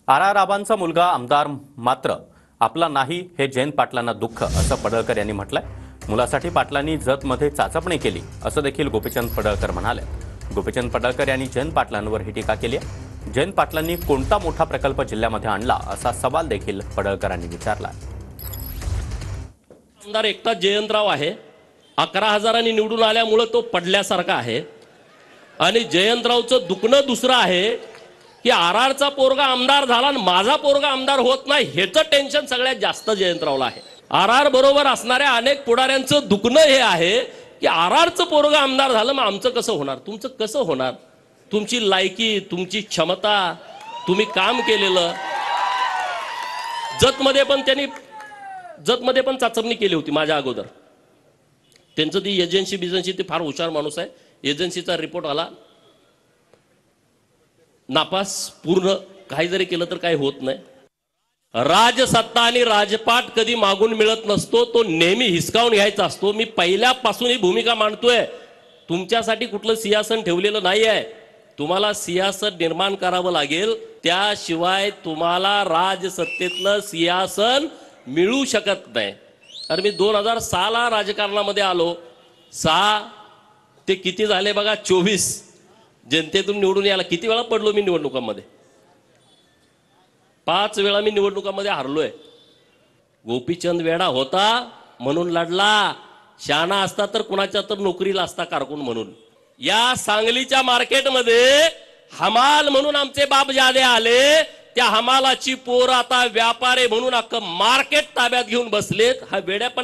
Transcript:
R आबांचा मुलगा आमदार मात्र आपला नाही हे जयंत पाटलांना दुःख, असं पडळकर यांनी म्हटलंय. मुलासाठी पाटलांनी जतमध्ये चाचपणी केली असं देखील गोपीचंद पडळकर म्हणाले. गोपीचंद पडळकर यांनी जयंत पाटलांवर ही टीका केली आहे. जयंत पाटलांनी कोणता मोठा प्रकल्प जिल्ह्यामध्ये आणला असा सवाल देखील पडळकरांनी विचारला. आमदार एकटाच जयंतराव आहे. 11,000 निवडून आल्यामुळे तो पडल्यासारखा आहे. आणि जयंतरावचं दुखणं दुसरं आहे की आरआरचा पोरगा आमदार झाला आणि माझा पोरगा आमदार होत नाही, हेच टेन्शन सगळ्यात जास्त जयंतरावला आहे. आरआर बरोबर असणाऱ्या अनेक पुढाऱ्यांचं दुखणं हे आहे की आरआरचं पोरगा आमदार झालं, मग आमचं कसं होणार, तुमचं कसं होणार. तुमची लायकी, तुमची क्षमता, तुम्ही काम केलेलं. जतमध्ये पण चाचपणी केली होती माझ्या अगोदर. त्यांचं ती एजन्सी ते फार हुशार माणूस आहे. एजन्सीचा रिपोर्ट आला नापास पूर्ण. काही जरी केलं तर काही होत नाही. राजसत्ता आणि राजपाट कधी मागून मिळत नसतो, तो नेहमी हिसकावून घ्यायचा असतो. मी पहिल्यापासून ही भूमिका मांडतोय. तुमच्यासाठी कुठलं सिंहासन ठेवलेलं नाही आहे. तुम्हाला सिंहासन निर्माण करावं लागेल, त्याशिवाय तुम्हाला राजसत्तेतलं सिंहासन मिळू शकत नाही. अरे मी 2006 राजकारणामध्ये आलो. 6 ते किती झाले बघा, 24 जनतेतून निवडून यायला. किती वेळा पडलो मी निवडणुकांमध्ये, 5 वेळा मी निवडणुकांमध्ये हारलोय. गोपीचंद वेडा होता म्हणून लढला, शहाणा असता तर कुणाच्या तर नोकरीला असता कारकून म्हणून. या सांगलीच्या मार्केटमध्ये हमाल म्हणून आमचे बापजादे आले. त्या हमालाची पोर आता व्यापारी म्हणून अख्खं मार्केट ताब्यात घेऊन बसलेत. हा वेड्यापण